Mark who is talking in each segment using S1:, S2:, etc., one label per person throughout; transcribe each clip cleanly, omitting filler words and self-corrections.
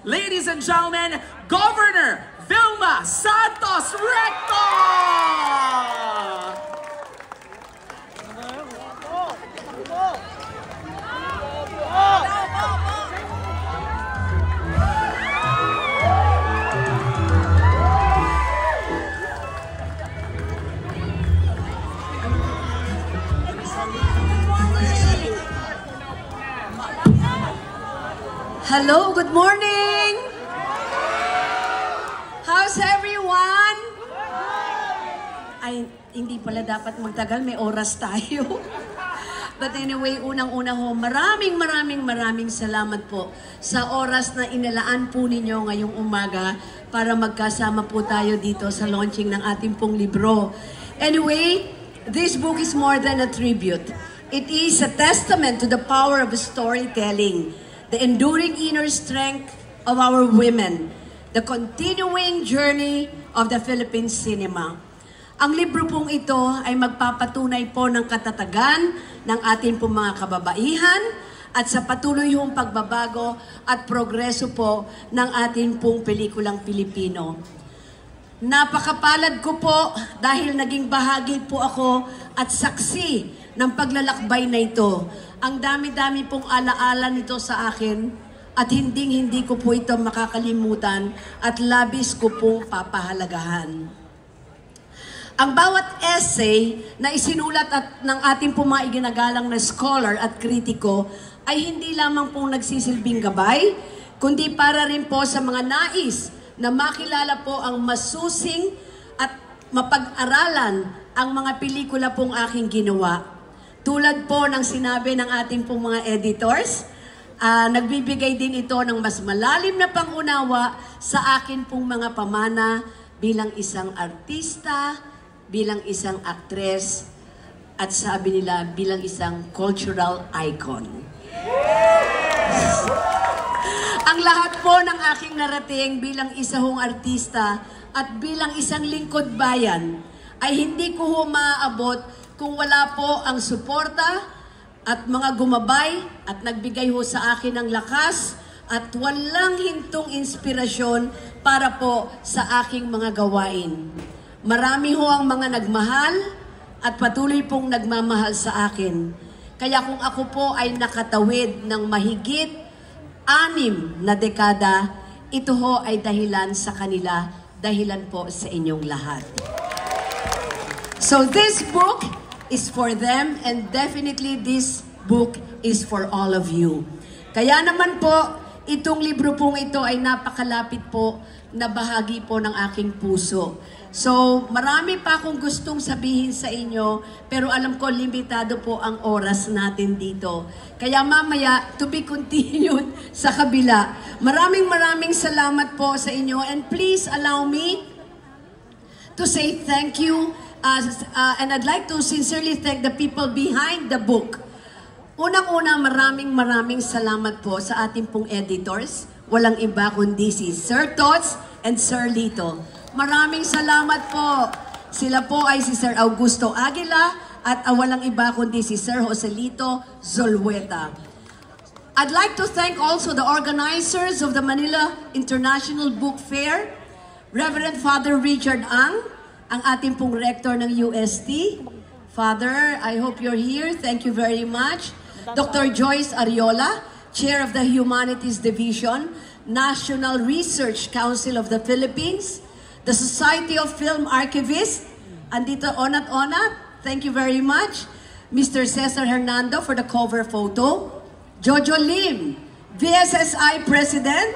S1: Ladies and gentlemen, Governor Vilma Santos Recto!
S2: Hello, good morning! How's everyone? Ay, hindi pala dapat magtagal, may oras tayo. But anyway, unang-una ho, maraming salamat po sa oras na inalaan po ninyo ngayong umaga para magkasama po tayo dito sa launching ng ating pong libro. Anyway, this book is more than a tribute. It is a testament to the power of storytelling, the enduring inner strength of our women, the continuing journey of the Philippine cinema. Ang libro pong ito ay magpapatunay po ng katatagan ng ating pong mga kababaihan at sa patuloy hong pagbabago at progreso po ng ating pong pelikulang Pilipino. Napakapalad ko po dahil naging bahagi po ako at saksi ng paglalakbay na ito. Ang dami-dami pong alaala nito sa akin at hindi ko po ito makakalimutan at labis ko pong papahalagahan. Ang bawat essay na isinulat ng ating pong mga iginagalang na scholar at kritiko ay hindi lamang pong nagsisilbing gabay, kundi para rin po sa mga nais na makilala po ang masusing at mapag-aralan ang mga pelikula pong aking ginawa. Tulad po ng sinabi ng ating pong mga editors, nagbibigay din ito ng mas malalim na pangunawa sa akin pong mga pamana bilang isang artista, bilang isang aktres, at sabi nila bilang isang cultural icon. Ang lahat po ng aking narating bilang isang artista at bilang isang lingkod bayan ay hindi ko ho maaabot kung wala po ang suporta at mga gumabay at nagbigay ho sa akin ng lakas at walang hintong inspirasyon para po sa aking mga gawain. Marami ho ang mga nagmahal at patuloy pong nagmamahal sa akin. Kaya kung ako po ay nakatawid ng mahigit 6 na dekada, ito ho ay dahilan sa kanila, dahilan po sa inyong lahat. So this book is for them and definitely this book is for all of you. Kaya naman po, itong libro pong ito ay napakalapit po na bahagi po ng aking puso. So, marami pa akong gustong sabihin sa inyo, pero alam ko limitado po ang oras natin dito. Kaya mamaya, to be continued sa kabila. Maraming salamat po sa inyo and please allow me to say thank you. And I'd like to sincerely thank the people behind the book. Unang-una, maraming salamat po sa ating pong editors. Walang iba kundi si Sir Tots and Sir Lito. Maraming salamat po. Sila po ay si Sir Augusto Aguila at walang iba kundi si Sir Joselito Zolweta. I'd like to thank also the organizers of the Manila International Book Fair, Reverend Father Richard Ang, ang ating pong rector ng UST. Father, I hope you're here. Thank you very much. Dr. Joyce Ariola, Chair of the Humanities Division, National Research Council of the Philippines, the Society of Film Archivists, andito Onat, thank you very much. Mr. Cesar Hernando for the cover photo. Jojo Lim, VSSI President,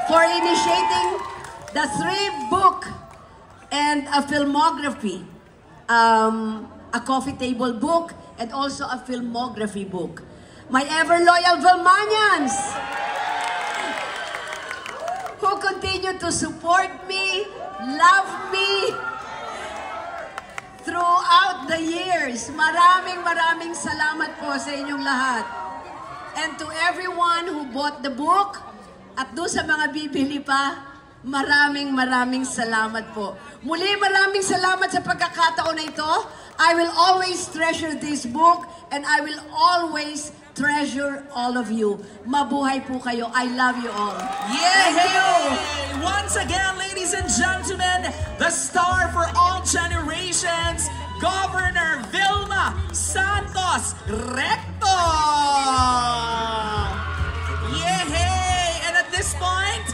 S2: for initiating the 3-book and a filmography, a coffee table book, and also a filmography book. My ever-loyal Vilmanians, who continue to support me, love me, throughout the years. Maraming salamat po sa inyong lahat. And to everyone who bought the book, at doon sa mga bibili pa, maraming salamat po. Muli, maraming salamat sa pagkakataon na ito. I will always treasure this book and I will always treasure all of you. Mabuhay po kayo. I love you all.
S1: Yeah! once again, ladies and gentlemen, the star for all generations, Governor Vilma Santos Recto! Yehey! And at this point,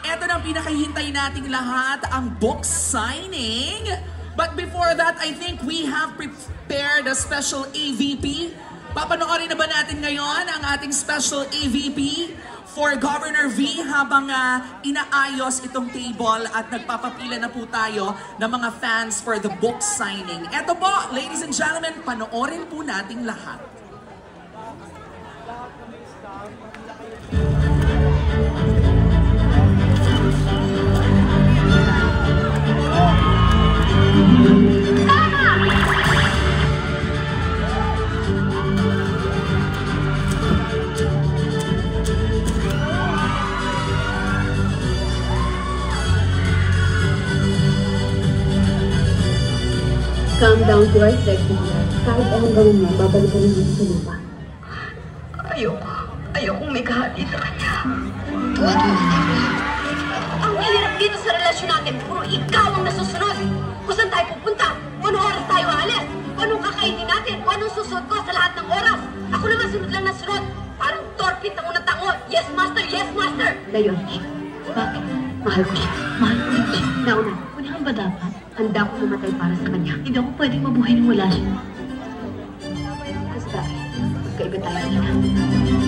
S1: eto na ang pinakahintay nating lahat, ang book signing. But before that, I think we have prepared a special AVP. Papanoorin na ba natin ngayon ang ating special AVP for Governor V habang inaayos itong table at nagpapapila na po tayo ng mga fans for the book signing. Eto po, ladies and gentlemen, panoorin po nating lahat.
S3: Calm down to our second. Kahit anong gawin mo, babalikan mo sa lupa.
S4: Ayokong may kahati sa kanya. Ang hirap dito sa relasyon natin, puro ikaw ang nasusunod. Kung saan tayo pupunta, kung anong oras tayo aalis, kung anong kakainin natin, kung anong susunod ko sa lahat ng oras. Ako naman sunod lang na sunod. Parang torpid ng unang tango. Yes, master! Yes, master!
S3: Dayon, bakit? Mahal ko siya. Mahal ko rin siya. Nauna, unahan ba dapat? Handa ko mamatay para sa kanya. Hindi ako pwedeng mabuhay nang wala siya. Kasi bakit? Magkaiba tayo nila.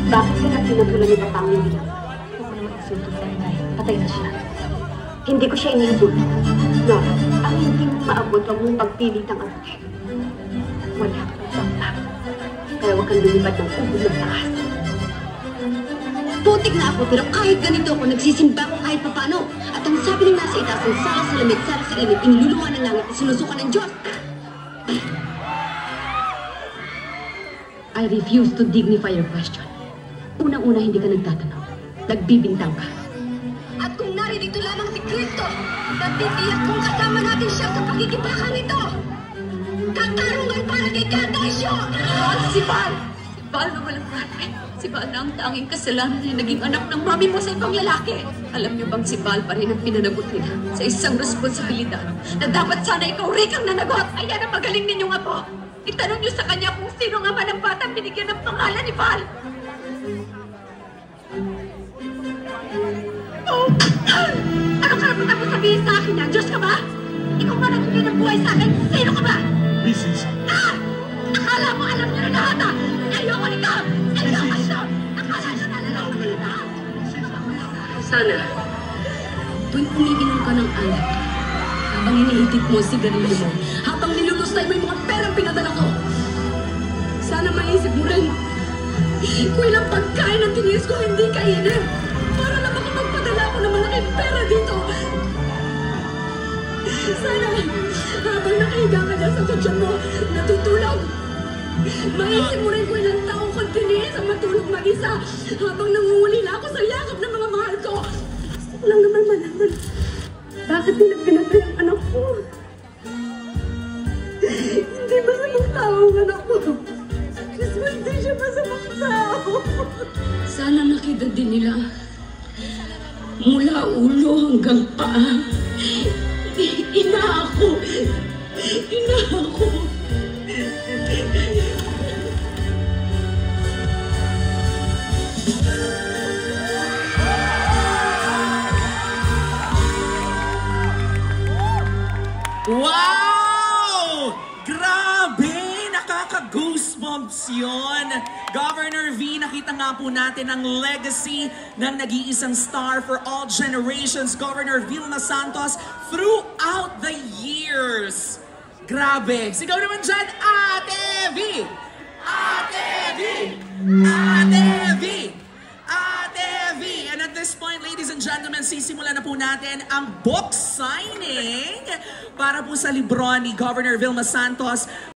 S3: Bakit ka na pinatulan ni Batang yung bilang? Huwag mo naman isulto sa inay. Patay na siya. Hindi ko siya iniinsulto. No, ang hindi mo maabot, huwag mong pagpilit ang abutin. Wala kang pagpap. Kaya huwag kang lumipad ng ubod ng taas.
S4: Putik na ako, pero kahit ganito ako, nagsisimba ko kahit papano. At ang sabi ng nasa itaas, ang sara sa lamig, sara sa init, iniluluwa ng langit at sinusukan ng Diyos.
S3: I refuse to dignify your question. Unang-una, hindi ka nagtatanong. Nagbibintang ka.
S4: At kung naririto lamang si Kristo, natitiyak kung kasama natin siya sa pagkikipakang ito. Katarungan para kay Cardacio!
S3: Si Val! Si Val na walang pratay. Si Val na ang tanging kasalanan na naging anak ng mami mo sa ibang lalaki. Alam niyo bang si Val pa rin ang pinanagot nila sa isang responsibilidad na dapat sana ikaw, Rick, ang nanagot? Ayan ang magaling ninyong apo. Itanong niyo sa kanya kung sino nga man ang batang binigyan ng pangalan ni Val. Oh! Ano karapatan mo sabihin sa akin yan? Diyos ka ba? Ikaw ba nagbigay ng buhay sa akin? Sino ka ba?
S5: Mrs.
S3: Ah! Akala mo alam niyo na lahat ah! Ayoko nito! Ayoko nito! Akala niyo na lahat ah! Sana, tuwing umiinom ka ng alak, habang inihitik mo ang sigarilyo mo, habang nilulustay mo yung mga perang pinadala ko, sana maisip mo rin, kung ilang pagkain ang tiniis ko hindi kainin, para lang makapagpadala ko ng malaking pera dito. Sana, habang nakahiga ka na sa kutsyon mo, natutulog, maisip mo rin kung ilang taong kong tiniis ang matulog mag-isa habang nangungulila ako sa yakap ng mga mahal ko. Gusto ko lang naman malaman, bakit nila pinatay ang anak ko? Hindi masamang tao ang anak ko. Diyos mo, hindi siya masamang tao. Sana nakita din nila mula ulo hanggang paa. Ina ako! Ina ako!
S1: Wow! Grabe! Nakaka-goosebumps yun! Governor V, nakita nga po natin ang legacy ng nag-iisang star for all generations, Governor Vilma Santos, throughout the years. Grabe! Sigaw naman dyan, Ate V! Ate V! Ate V! Ate V! And at this point, ladies and gentlemen, sisimulan na po natin ang book signing para po sa libro ni Governor Vilma Santos.